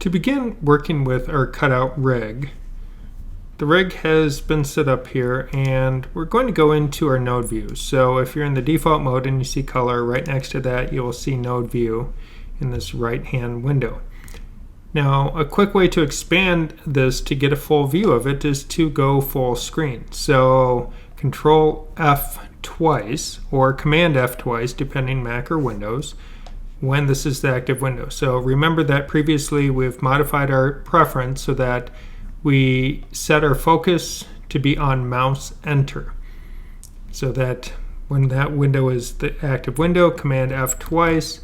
To begin working with our cutout rig, the rig has been set up here and we're going to go into our node view. So if you're in the default mode and you see color, right next to that you will see node view in this right hand window. Now a quick way to expand this to get a full view of it is to go full screen. So Control F twice or Command F twice depending Mac or Windows when this is the active window. So remember that previously we've modified our preference so that we set our focus to be on mouse enter, so that when that window is the active window, Command F twice.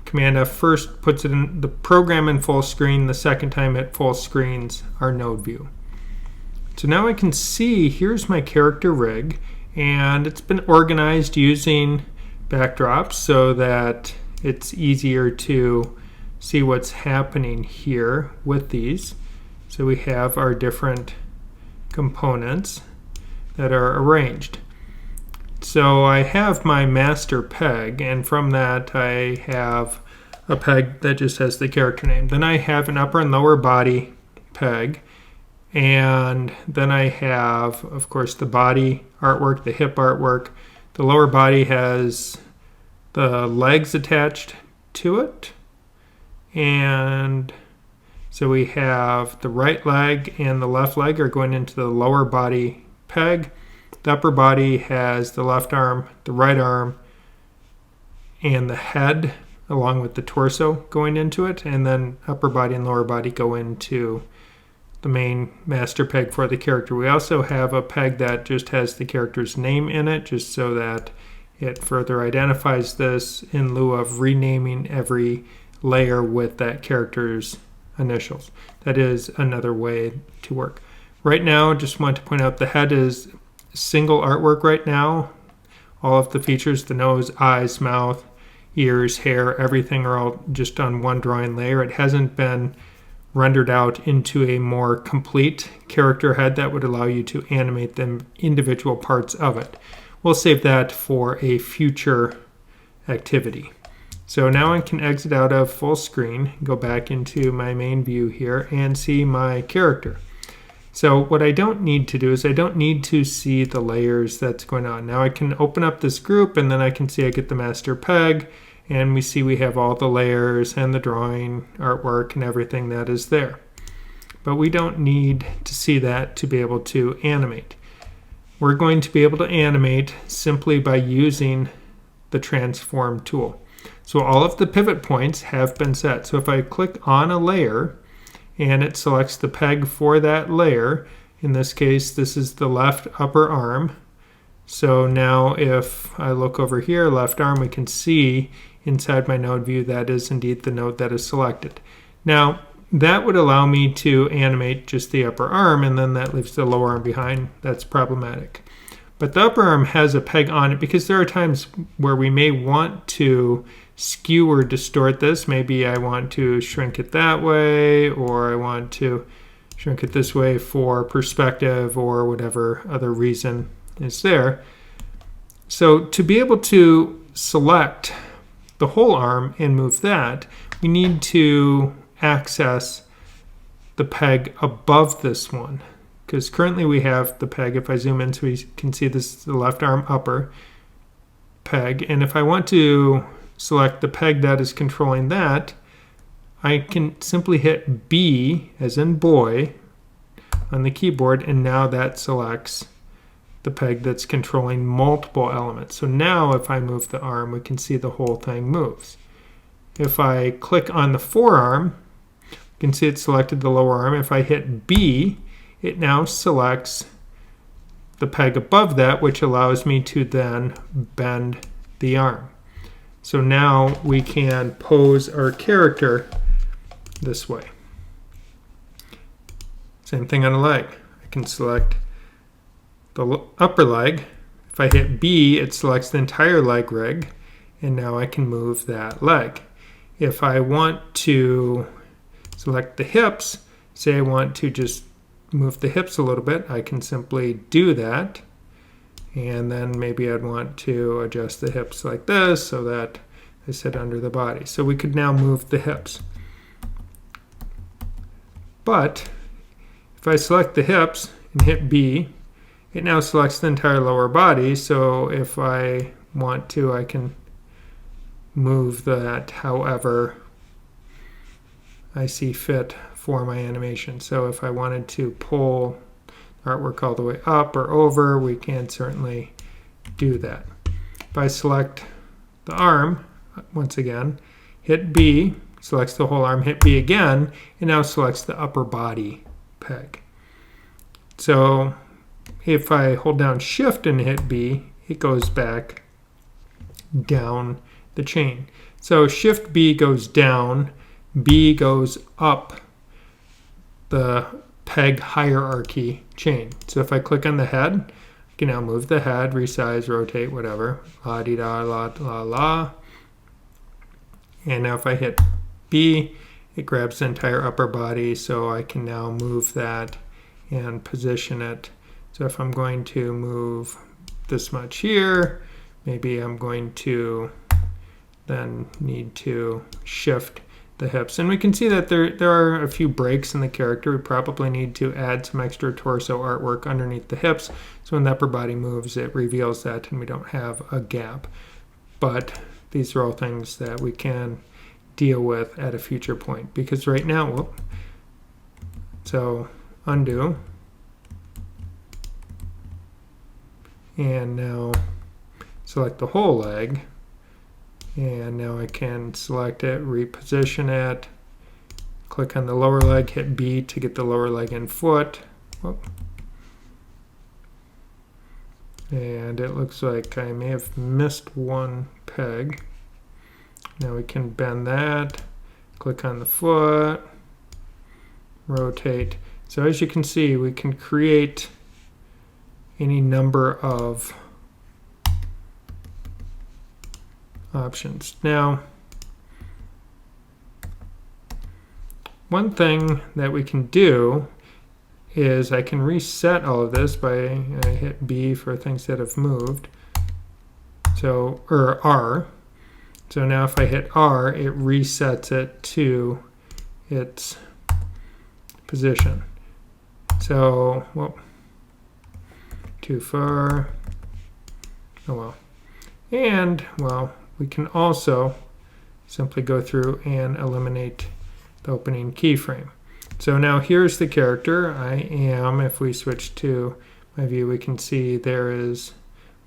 Command F first puts it in the program in full screen, the second time it full screens our node view. So now I can see here's my character rig, and it's been organized using backdrops so that it's easier to see what's happening here with these. So we have our different components that are arranged. So I have my master peg, and from that I have a peg that just has the character name. Then I have an upper and lower body peg, and then I have, of course, the body artwork, the hip artwork. The lower body has the legs attached to it, and so we have the right leg and the left leg are going into the lower body peg. The upper body has the left arm, the right arm, and the head along with the torso going into it, and then upper body and lower body go into the main master peg for the character. We also have a peg that just has the character's name in it, just so that it further identifies this in lieu of renaming every layer with that character's initials. That is another way to work. Right now, just want to point out the head is single artwork right now. All of the features, the nose, eyes, mouth, ears, hair, everything are all just on one drawing layer. It hasn't been rendered out into a more complete character head that would allow you to animate the individual parts of it. We'll save that for a future activity. So now I can exit out of full screen, go back into my main view here and see my character. So what I don't need to do is I don't need to see the layers that's going on. Now I can open up this group and then I can see I get the master peg, and we see we have all the layers and the drawing artwork and everything that is there. But we don't need to see that to be able to animate. We're going to be able to animate simply by using the transform tool. So all of the pivot points have been set. So if I click on a layer and it selects the peg for that layer, in this case this is the left upper arm. So now if I look over here, left arm, we can see inside my node view that is indeed the node that is selected. Now that would allow me to animate just the upper arm, and then that leaves the lower arm behind. That's problematic. But the upper arm has a peg on it because there are times where we may want to skew or distort this. Maybe I want to shrink it that way, or I want to shrink it this way for perspective or whatever other reason is there. So to be able to select the whole arm and move that, we need to access the peg above this one, because currently we have the peg. If I zoom in so we can see this is the left arm upper peg, and if I want to select the peg that is controlling that, I can simply hit B as in boy on the keyboard, and now that selects the peg that's controlling multiple elements. So now if I move the arm, we can see the whole thing moves. If I click on the forearm, you can see it selected the lower arm. If I hit B, it now selects the peg above that, which allows me to then bend the arm. So now we can pose our character this way. Same thing on a leg. I can select the upper leg. If I hit B, it selects the entire leg rig, and now I can move that leg. If I want to select the hips, say I want to just move the hips a little bit, I can simply do that, and then maybe I'd want to adjust the hips like this so that they sit under the body. So we could now move the hips. But if I select the hips and hit B, it now selects the entire lower body. So if I want to, I can move that however I see fit for my animation. So if I wanted to pull artwork all the way up or over, we can certainly do that. If I select the arm, once again, hit B, selects the whole arm, hit B again, it now selects the upper body peg. So if I hold down Shift and hit B, it goes back down the chain. So Shift B goes down, B goes up the peg hierarchy chain. So if I click on the head, I can now move the head, resize, rotate, whatever. La-di-da, la-la-la. And now if I hit B, it grabs the entire upper body, so I can now move that and position it. So if I'm going to move this much here, maybe I'm going to then need to shift the hips. And we can see that there are a few breaks in the character. We probably need to add some extra torso artwork underneath the hips. So when the upper body moves, it reveals that and we don't have a gap. But these are all things that we can deal with at a future point. Because right now, so undo. And now select the whole leg. And now I can select it, reposition it, click on the lower leg, hit B to get the lower leg and foot. Whoop. And it looks like I may have missed one peg. Now we can bend that, click on the foot, rotate. So as you can see, we can create any number of options. Now, one thing that we can do is I can reset all of this by I hit B for things that have moved. So, or R. So now if I hit R, it resets it to its position. So, well, too far. Oh well. And, well, we can also simply go through and eliminate the opening keyframe. So now here's the character. I am, if we switch to my view, we can see there is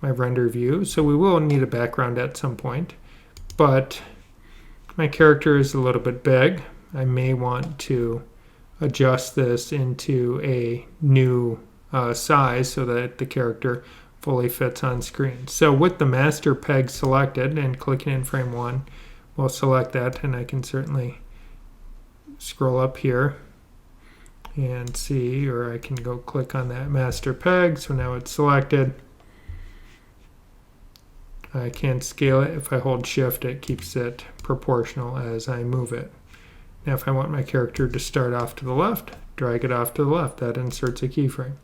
my render view. So we will need a background at some point. But my character is a little bit big. I may want to adjust this into a new size so that the character fully fits on screen. So with the master peg selected and clicking in frame 1, we'll select that, and I can certainly scroll up here and see, or I can go click on that master peg. So now it's selected. I can scale it. If I hold Shift, it keeps it proportional as I move it. Now if I want my character to start off to the left, drag it off to the left. That inserts a keyframe.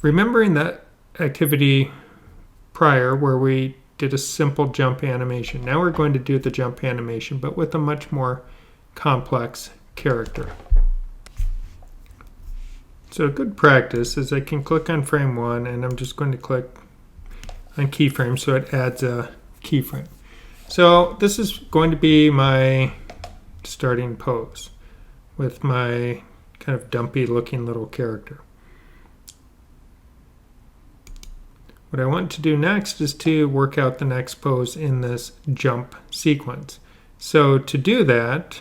Remembering that activity prior where we did a simple jump animation. Now we're going to do the jump animation, but with a much more complex character. So a good practice is I can click on frame 1 and I'm just going to click on keyframe so it adds a keyframe. So this is going to be my starting pose with my kind of dumpy looking little character. What I want to do next is to work out the next pose in this jump sequence. So to do that,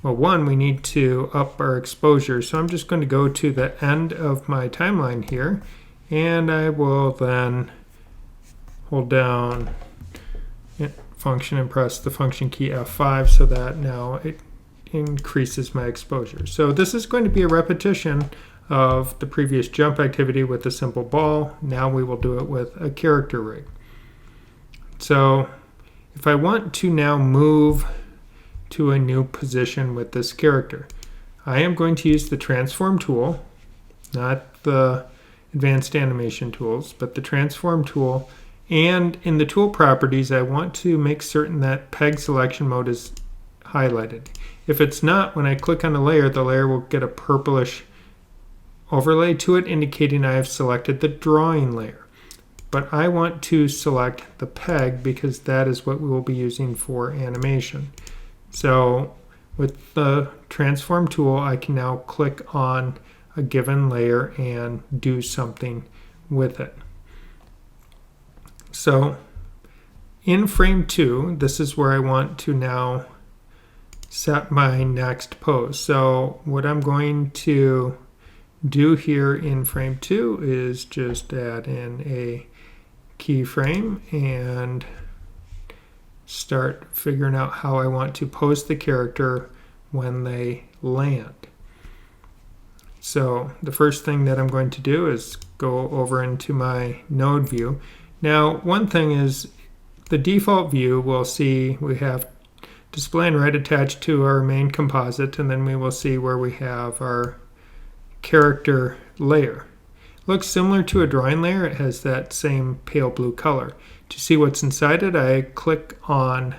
well, one, we need to up our exposure. So I'm just going to go to the end of my timeline here, and I will then hold down function and press the function key F5 so that now it increases my exposure. So this is going to be a repetition of the previous jump activity with a simple ball. Now we will do it with a character rig. So if I want to now move to a new position with this character, I am going to use the transform tool, not the advanced animation tools, but the transform tool. And in the tool properties, I want to make certain that peg selection mode is highlighted. If it's not, when I click on the layer will get a purplish overlay to it indicating I have selected the drawing layer. But I want to select the peg because that is what we will be using for animation. So with the transform tool, I can now click on a given layer and do something with it. So in frame 2, this is where I want to now set my next pose. So what I'm going to do here in frame 2 is just add in a keyframe and start figuring out how I want to pose the character when they land. So the first thing that I'm going to do is go over into my node view. Now, one thing is the default view we'll see we have display and write attached to our main composite, and then we will see where we have our character layer. It looks similar to a drawing layer. It has that same pale blue color. To see what's inside it, I click on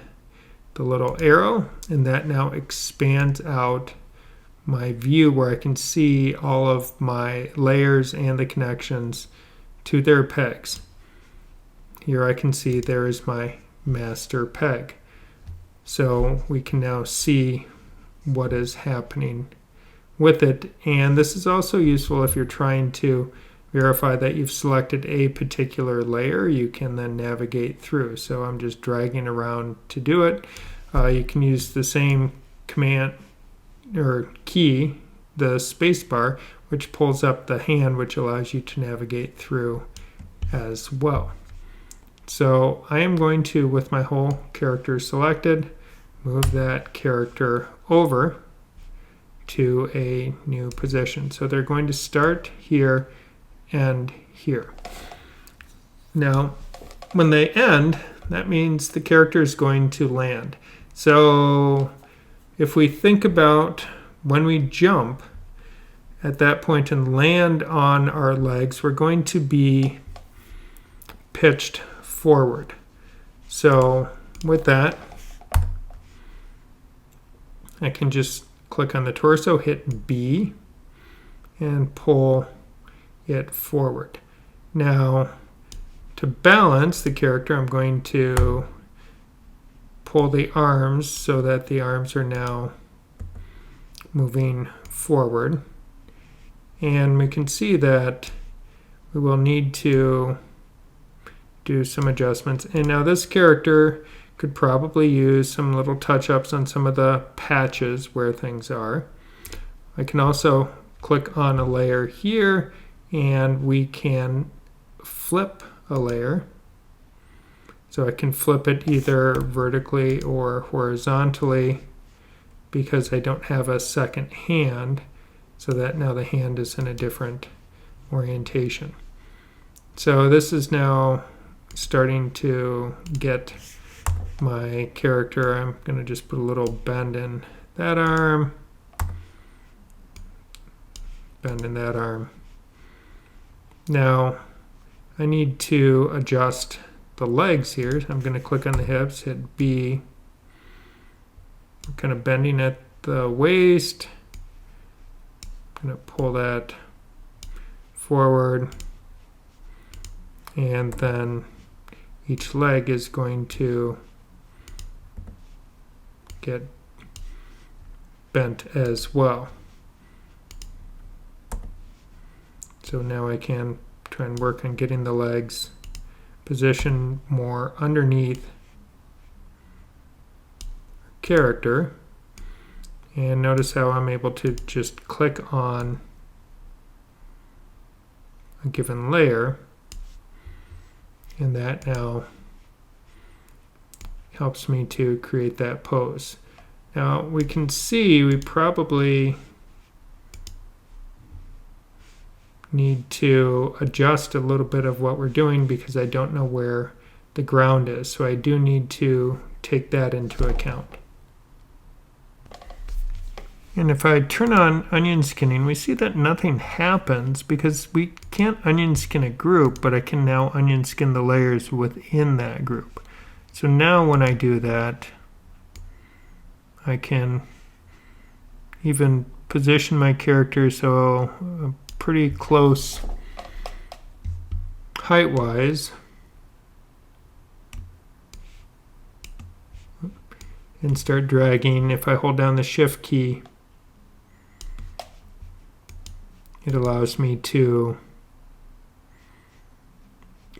the little arrow, and that now expands out my view where I can see all of my layers and the connections to their pegs. Here I can see there is my master peg. So we can now see what is happening with it. And this is also useful if you're trying to verify that you've selected a particular layer. You can then navigate through. So I'm just dragging around to do it. You can use the same command or key, the space bar, which pulls up the hand, which allows you to navigate through as well. So I am going to, with my whole character selected, move that character over to a new position. So they're going to start here and here. Now, when they end, that means the character is going to land. So if we think about when we jump at that point and land on our legs, we're going to be pitched forward. So with that, I can just click on the torso, hit B, and pull it forward. Now, to balance the character, I'm going to pull the arms so that the arms are now moving forward. And we can see that we will need to do some adjustments. And now this character could probably use some little touch-ups on some of the patches where things are. I can also click on a layer here and we can flip a layer. So I can flip it either vertically or horizontally because I don't have a second hand, so that now the hand is in a different orientation. So this is now starting to get my character. I'm going to just put a little bend in that arm, bend in that arm. Now I need to adjust the legs here. So I'm going to click on the hips, hit B. I'm kind of bending at the waist. I'm going to pull that forward, and then each leg is going to get bent as well. So now I can try and work on getting the legs positioned more underneath character. And notice how I'm able to just click on a given layer, and that now helps me to create that pose. Now we can see we probably need to adjust a little bit of what we're doing because I don't know where the ground is. So I do need to take that into account. And if I turn on onion skinning, we see that nothing happens because we can't onion skin a group, but I can now onion skin the layers within that group. So now when I do that, I can even position my character so pretty close height-wise. And start dragging. If I hold down the Shift key, it allows me to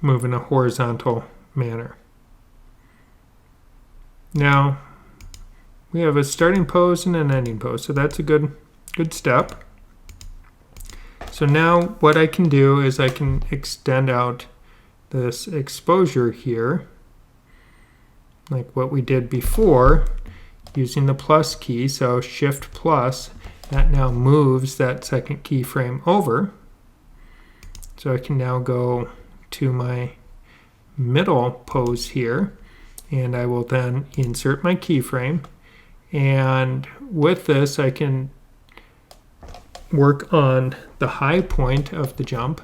move in a horizontal manner. Now, we have a starting pose and an ending pose, so that's a good step. So now what I can do is I can extend out this exposure here, like what we did before, using the plus key. So Shift plus, that now moves that second keyframe over. So I can now go to my middle pose here, and I will then insert my keyframe. And with this, I can work on the high point of the jump.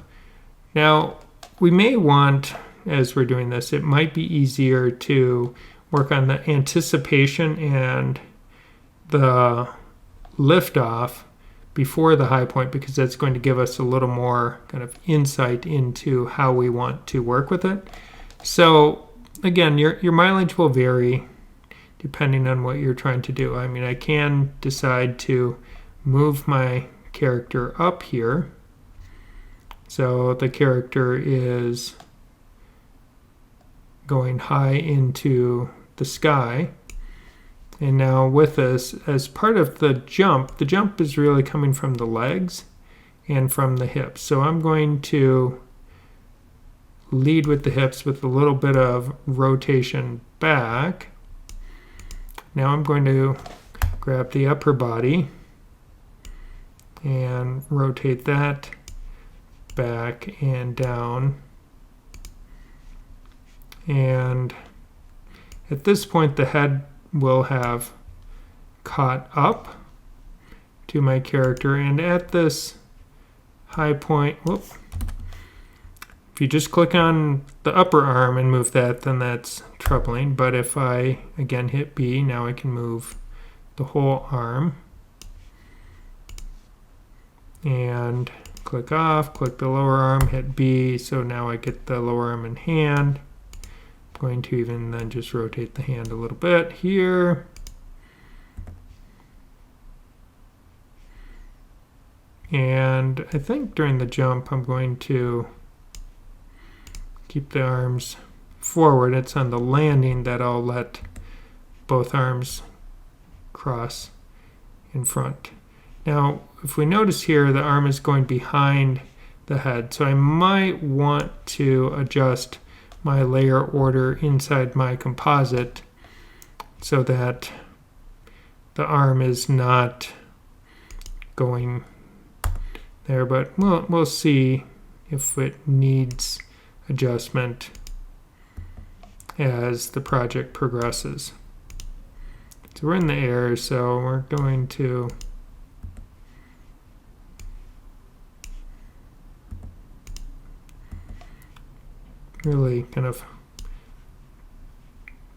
Now, we may want, as we're doing this, it might be easier to work on the anticipation and the liftoff before the high point, because that's going to give us a little more kind of insight into how we want to work with it. So again, your mileage will vary depending on what you're trying to do. I mean, I can decide to move my character up here. So the character is going high into the sky. And now with this, as part of the jump is really coming from the legs and from the hips. So I'm going to lead with the hips with a little bit of rotation back. Now I'm going to grab the upper body and rotate that back and down. And at this point, the head will have caught up to my character. And at this high point, if you just click on the upper arm and move that, then that's troubling. But if I, again, hit B, now I can move the whole arm. And click off, click the lower arm, hit B, so now I get the lower arm in hand. I'm going to even then just rotate the hand a little bit here. And I think during the jump I'm going to keep the arms forward. It's on the landing that I'll let both arms cross in front. Now, if we notice here, the arm is going behind the head, so I might want to adjust my layer order inside my composite so that the arm is not going there, but we'll see if it needs adjustment as the project progresses. So we're in the air, so we're going to really kind of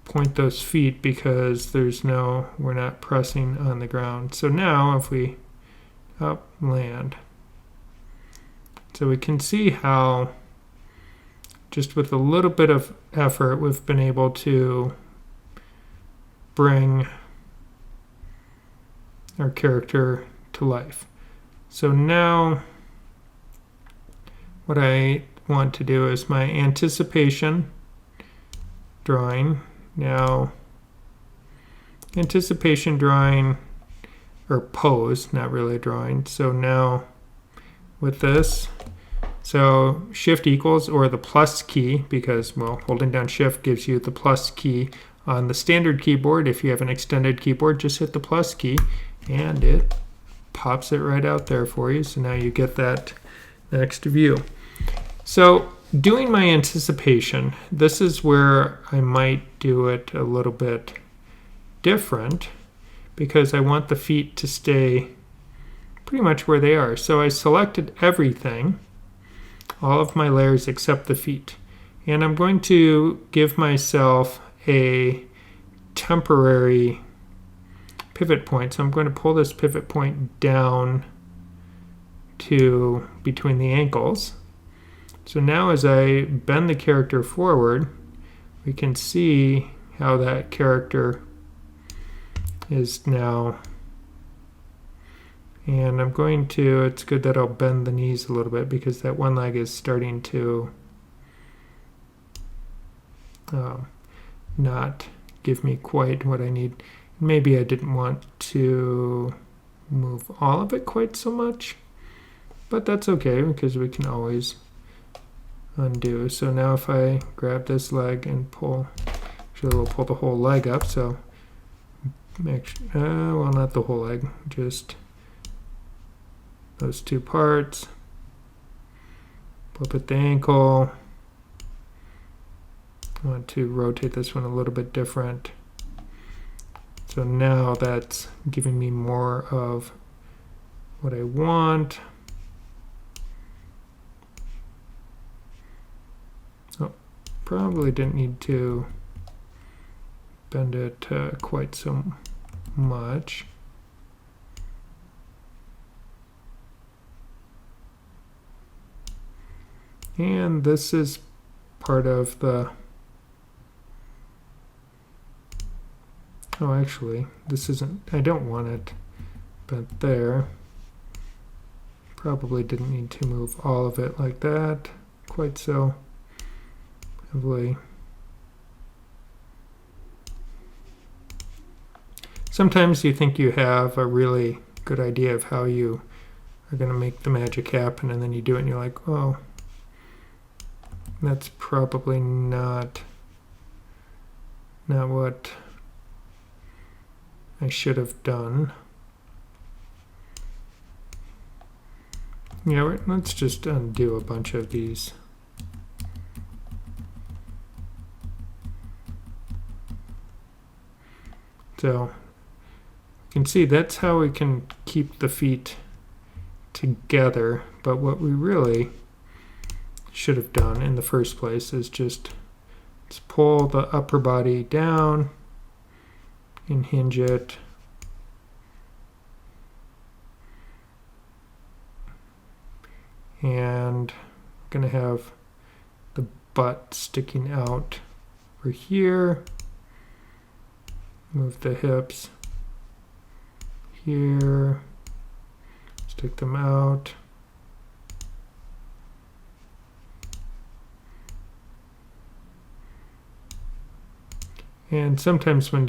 point those feet because we're not pressing on the ground. So now if we up land, so we can see how just with a little bit of effort we've been able to bring our character to life. So now what I want to do is my anticipation drawing. Now, anticipation drawing, or pose, not really a drawing. So now with this, so Shift equals, or the plus key, because, well, holding down Shift gives you the plus key. On the standard keyboard, if you have an extended keyboard, just hit the plus key and it pops it right out there for you. So now you get that next view. So doing my anticipation, this is where I might do it a little bit different because I want the feet to stay pretty much where they are. So I selected everything, all of my layers except the feet. And I'm going to give myself a temporary pivot point. So I'm going to pull this pivot point down to between the ankles. So now as I bend the character forward, we can see how that character is now. And I'm going to, it's good that I'll bend the knees a little bit because that one leg is starting to not give me quite what I need. Maybe I didn't want to move all of it quite so much, but that's okay because we can always undo. So now if I grab this leg and pull, actually we'll pull the whole leg up, so well, not the whole leg, just those two parts. Flip at the ankle. I want to rotate this one a little bit different. So now that's giving me more of what I want. Oh, probably didn't need to bend it quite so much. And this is part of the, oh actually this isn't, I don't want it bent there. Probably didn't need to move all of it like that quite so heavily. Sometimes you think you have a really good idea of how you are going to make the magic happen, and then you do it and you're like, oh, that's probably not what I should have done. Yeah, let's just undo a bunch of these. So you can see that's how we can keep the feet together, but what we really should have done in the first place is just let's pull the upper body down and hinge it. And I'm going to have the butt sticking out over here. Move the hips here, stick them out. And sometimes when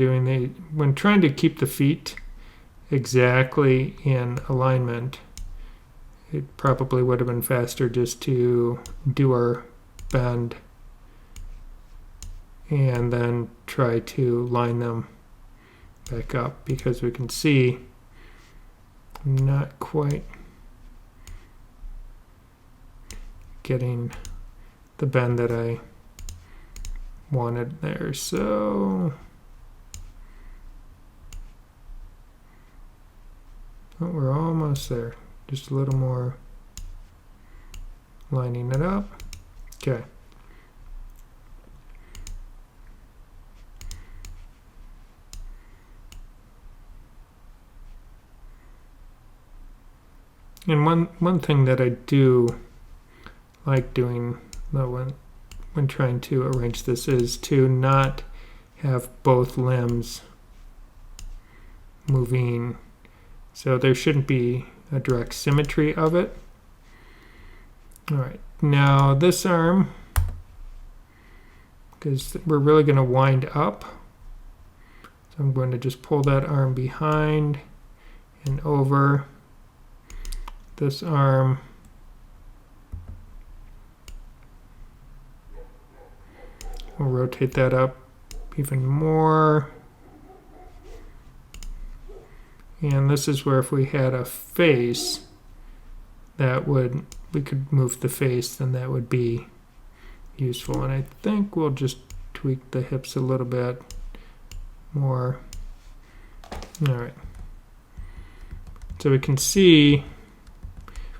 trying to keep the feet exactly in alignment, it probably would have been faster just to do our bend and then try to line them back up, because we can see I'm not quite getting the bend that I wanted there. So oh, we're almost there. Just a little more lining it up. Okay. And one thing that I do like doing when trying to arrange this is to not have both limbs moving. So there shouldn't be a direct symmetry of it. All right, now this arm, because we're really going to wind up, so I'm going to just pull that arm behind and over. This arm, we'll rotate that up even more. And this is where if we had a face, we could move the face, then that would be useful. And I think we'll just tweak the hips a little bit more. All right. So we can see,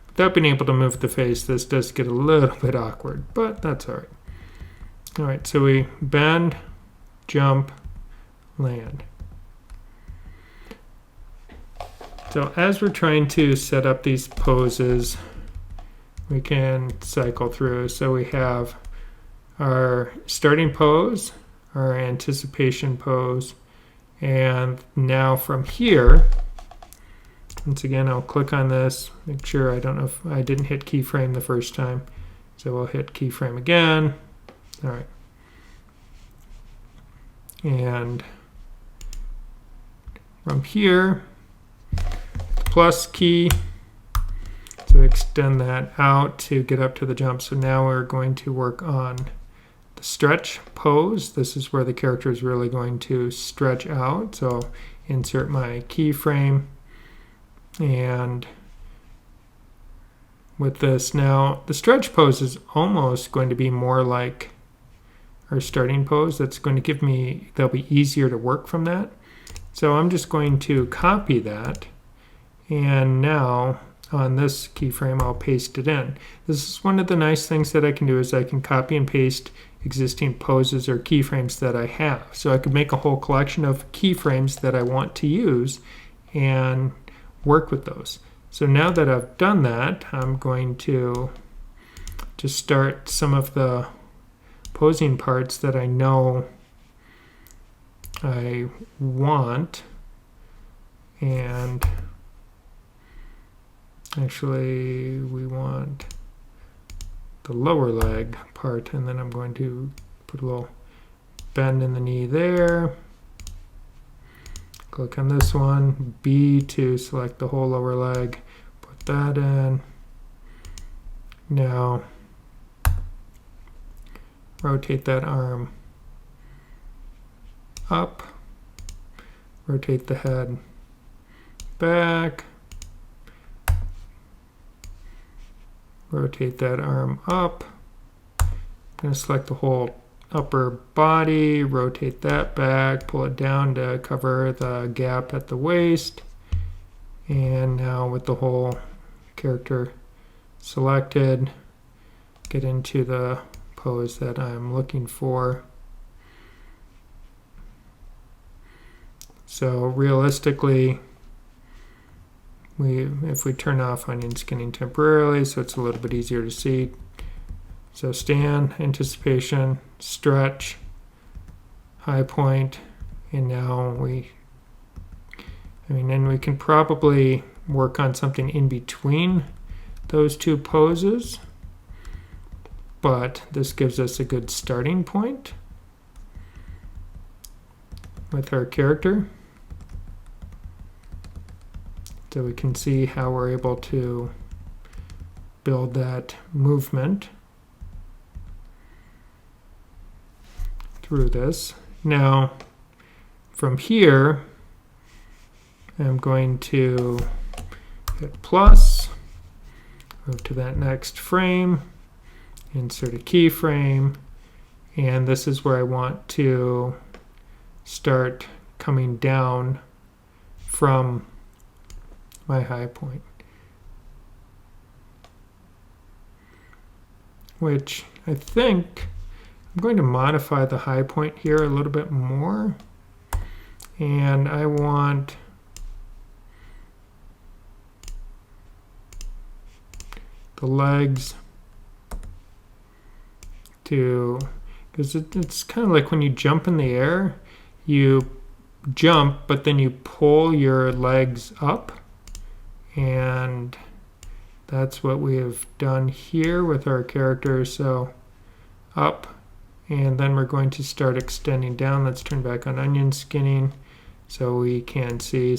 without being able to move the face, this does get a little bit awkward, but that's all right. All right, so we bend, jump, land. So as we're trying to set up these poses, we can cycle through. So we have our starting pose, our anticipation pose, and now from here, once again, I'll click on this, make sure I don't know if I didn't hit keyframe the first time. So we'll hit keyframe again. All right. And from here, plus key to extend that out to get up to the jump. So now we're going to work on the stretch pose. This is where the character is really going to stretch out. So insert my keyframe, and with this now, the stretch pose is almost going to be more like our starting pose. That's going to give me, that'll be easier to work from that. So I'm just going to copy that, and now on this keyframe I'll paste it in. This is one of the nice things that I can do, is I can copy and paste existing poses or keyframes that I have. So I could make a whole collection of keyframes that I want to use and work with those. So now that I've done that, I'm going to just start some of the posing parts that I know I want, and actually we want the lower leg part, and then I'm going to put a little bend in the knee there. Click on this one, B to select the whole lower leg, put that in. Now rotate that arm up, rotate the head back, rotate that arm up. I'm going to select the whole upper body, rotate that back, pull it down to cover the gap at the waist, and now with the whole character selected, get into the pose that I'm looking for. So realistically, if we turn off onion skinning temporarily so it's a little bit easier to see. So stand, anticipation, stretch, high point, and now and we can probably work on something in between those two poses, but this gives us a good starting point with our character. So we can see how we're able to build that movement through this. Now, from here, I'm going to hit plus, move to that next frame, insert a keyframe, and this is where I want to start coming down from my high point, which I think I'm going to modify the high point here a little bit more, and I want the legs to, because it's kind of like when you jump in the air, you jump but then you pull your legs up, and that's what we have done here with our character. So up, and then we're going to start extending down. Let's turn back on onion skinning so we can see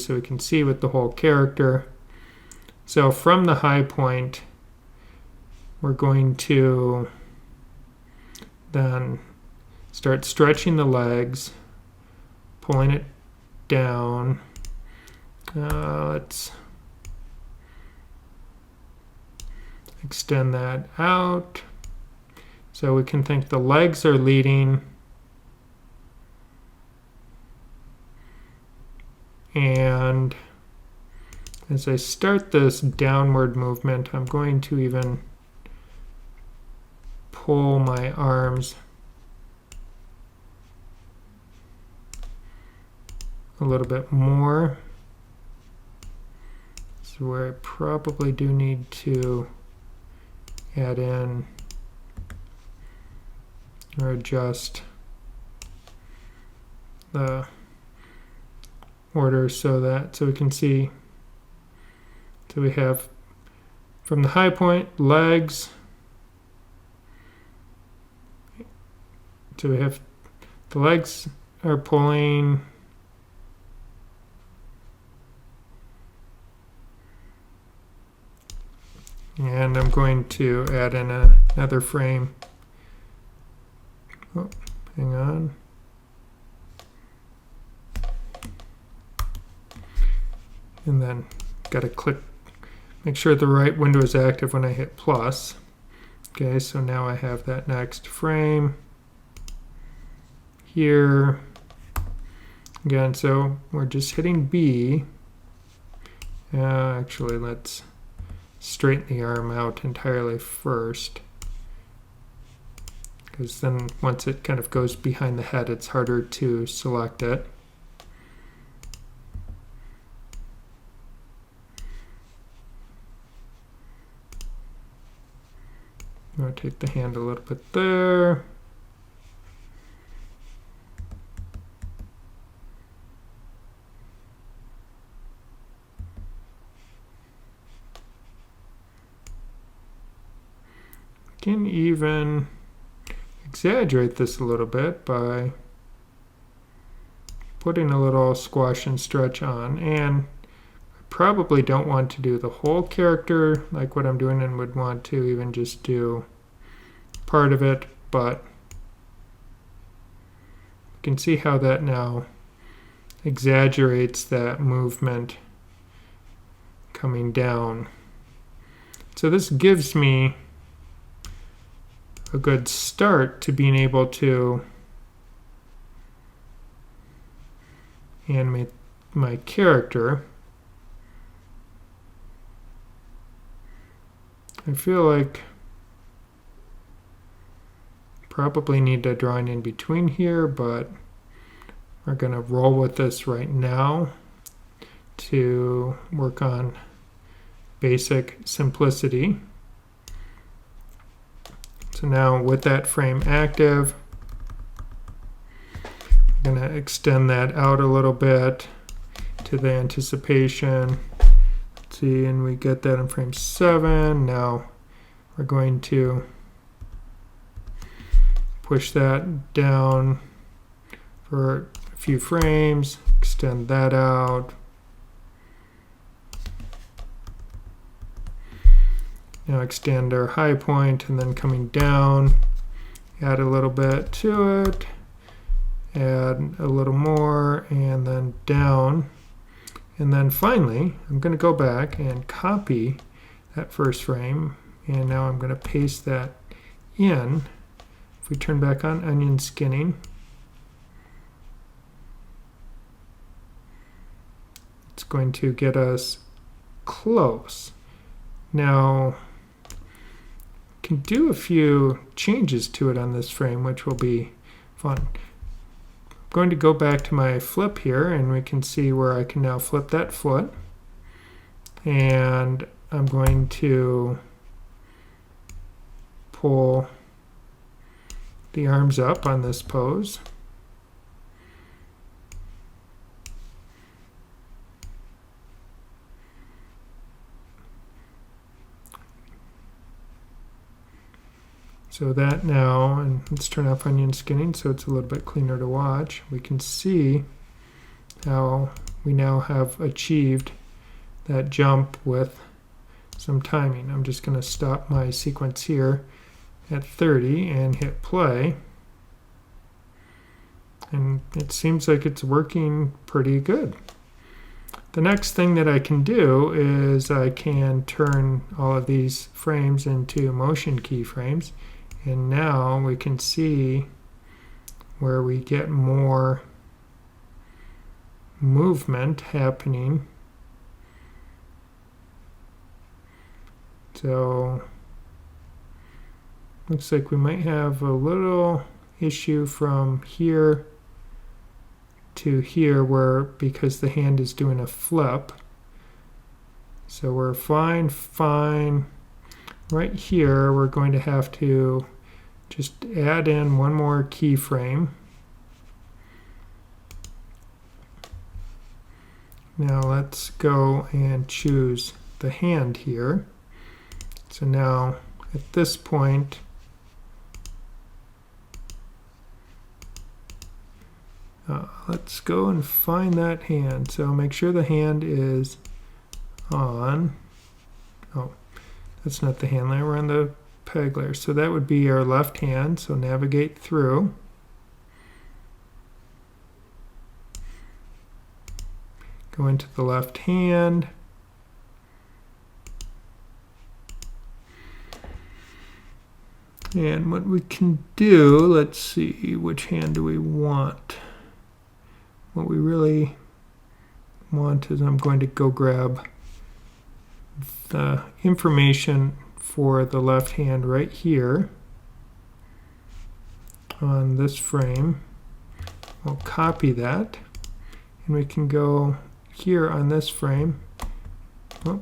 with the whole character. So from the high point, we're going to then start stretching the legs, pulling it down. Let's extend that out. So we can think the legs are leading, and as I start this downward movement, I'm going to even pull my arms a little bit more. is where I probably do need to add in or adjust the order so we can see. So we have from the high point, legs. So we have the legs are pulling and I'm going to add in another frame. Oh, hang on. And then got to click, make sure the right window is active when I hit plus. Okay, so now I have that next frame here. Again, so we're just hitting B. Actually, let's straighten the arm out entirely first, because then once it kind of goes behind the head, it's harder to select it. I'll take the hand a little bit there. Can even exaggerate this a little bit by putting a little squash and stretch on, and I probably don't want to do the whole character like what I'm doing, and would want to even just do part of it, but you can see how that now exaggerates that movement coming down. So this gives me a good start to being able to animate my character. I feel like probably need a drawing in between here, but we're going to roll with this right now to work on basic simplicity. So now with that frame active, I'm going to extend that out a little bit to the anticipation. Let's see, and we get that in frame 7. Now we're going to push that down for a few frames, extend that out. Now extend our high point, and then coming down, add a little bit to it, add a little more, and then down. And then finally, I'm going to go back and copy that first frame, and now I'm going to paste that in. If we turn back on onion skinning, it's going to get us close. Now, can do a few changes to it on this frame, which will be fun. I'm going to go back to my flip here, and we can see where I can now flip that foot. And I'm going to pull the arms up on this pose. So that now, and let's turn off onion skinning so it's a little bit cleaner to watch. We can see how we now have achieved that jump with some timing. I'm just going to stop my sequence here at 30 and hit play. And it seems like it's working pretty good. The next thing that I can do is I can turn all of these frames into motion keyframes. And now we can see where we get more movement happening. So looks like we might have a little issue from here to here, where because the hand is doing a flip, So we're fine. Right here, we're going to have to just add in one more keyframe. Now let's go and choose the hand here. So now at this point, let's go and find that hand. So make sure the hand is on. Oh, that's not the hand layer, we're on the peg layer. So that would be our left hand, so navigate through. Go into the left hand. And what we can do, let's see, which hand do we want? What we really want is I'm going to go grab the information for the left hand right here on this frame. We'll copy that, and we can go here on this frame. Oh.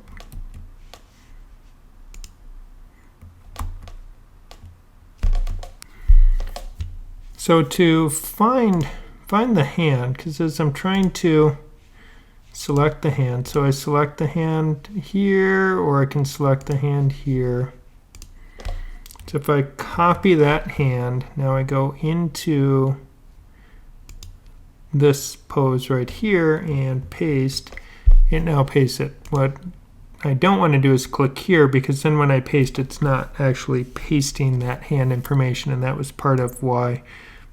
So to find the hand, because as I'm trying to select the hand, so I select the hand here, or I can select the hand here. So if I copy that hand, now I go into this pose right here and paste, it now pastes it. What I don't want to do is click here, because then when I paste, it's not actually pasting that hand information, and that was part of why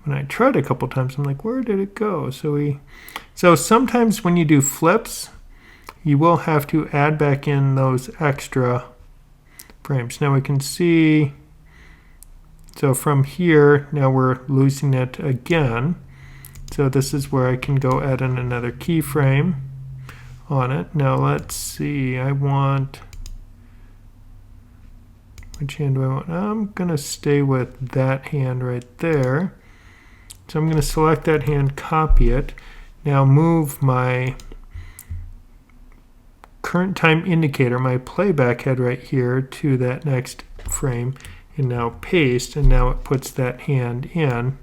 when I tried a couple times, I'm like, where did it go? So sometimes when you do flips, you will have to add back in those extra frames. Now we can see, so from here, now we're losing it again. So this is where I can go add in another keyframe on it. Now let's see, I want, which hand do I want? I'm gonna stay with that hand right there. So I'm going to select that hand, copy it. Now move my current time indicator, my playback head right here, to that next frame, and now paste, and now it puts that hand in.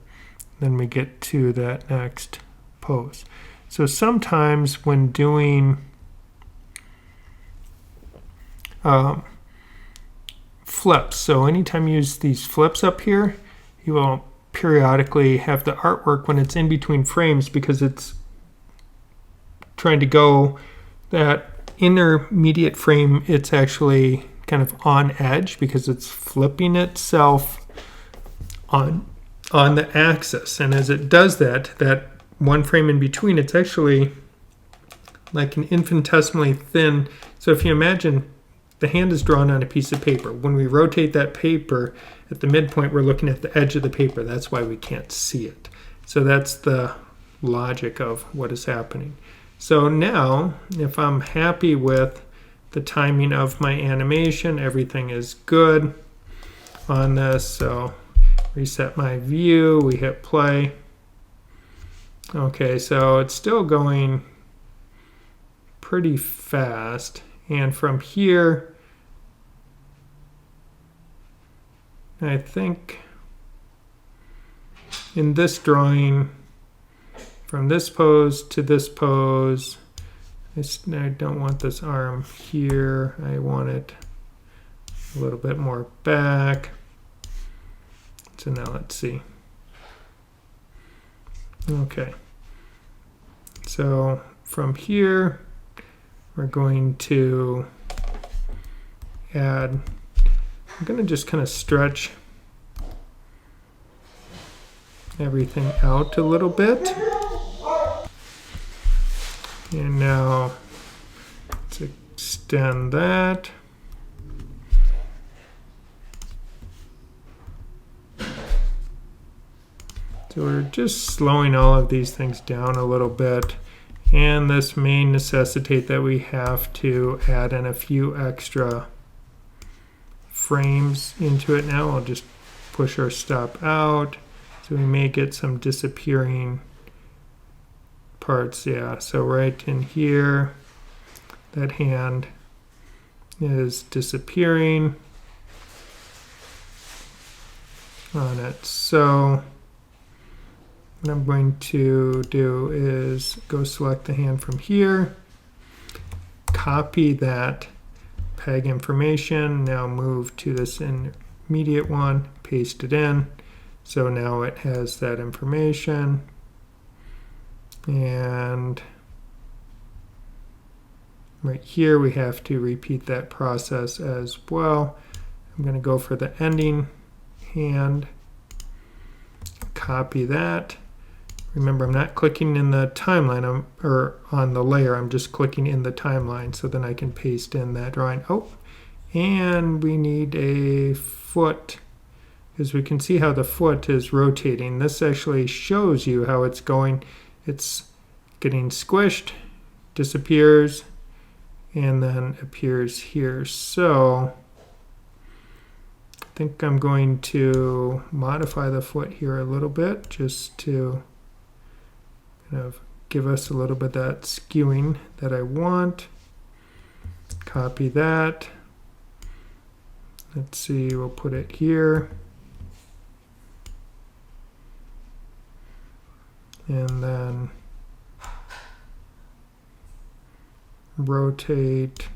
Then we get to that next pose. So sometimes when doing flips, so anytime you use these flips up here, you will periodically have the artwork when it's in between frames, because it's trying to go that intermediate frame, it's actually kind of on edge because it's flipping itself on the axis. And as it does that, that one frame in between, it's actually like an infinitesimally thin. So if you imagine the hand is drawn on a piece of paper. When we rotate that paper at the midpoint, we're looking at the edge of the paper. That's why we can't see it. So that's the logic of what is happening. So now, if I'm happy with the timing of my animation, everything is good on this. So reset my view, we hit play. Okay, so it's still going pretty fast. And from here, I think in this drawing, from this pose to this pose, I don't want this arm here. I want it a little bit more back. So now let's see. Okay. So from here, we're going to add, I'm going to just kind of stretch everything out a little bit. And now let's extend that. So we're just slowing all of these things down a little bit. And this may necessitate that we have to add in a few extra frames into it now. I'll just push our stop out. So we may get some disappearing parts. Yeah, so right in here, that hand is disappearing on it. So what I'm going to do is go select the hand from here, copy that peg information, now move to this intermediate one, paste it in. So now it has that information, and right here we have to repeat that process as well. I'm going to go for the ending hand, copy that. Remember, I'm not clicking in the timeline or on the layer, I'm just clicking in the timeline, so then I can paste in that drawing. Oh, and we need a foot, because we can see how the foot is rotating. This actually shows you how it's going. It's getting squished, disappears, and then appears here. So I think I'm going to modify the foot here a little bit just to kind of give us a little bit of that skewing that I want. Copy that. Let's see, we'll put it here. And then rotate.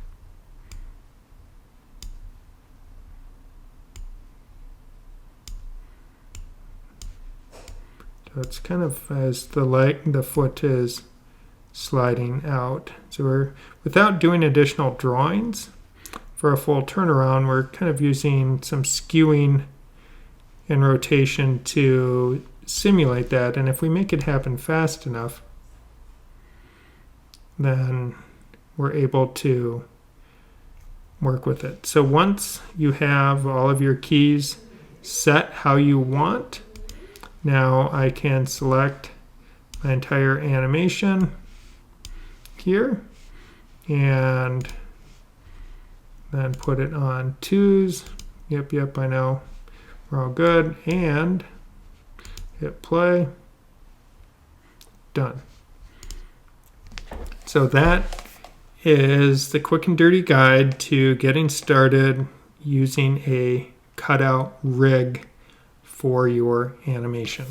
So it's kind of as the foot is sliding out. So we're, without doing additional drawings for a full turnaround, we're kind of using some skewing and rotation to simulate that. And if we make it happen fast enough, then we're able to work with it. So once you have all of your keys set how you want, now I can select my entire animation here and then put it on 2s. Yep, I know. We're all good. And hit play. Done. So that is the quick and dirty guide to getting started using a cutout rig for your animation.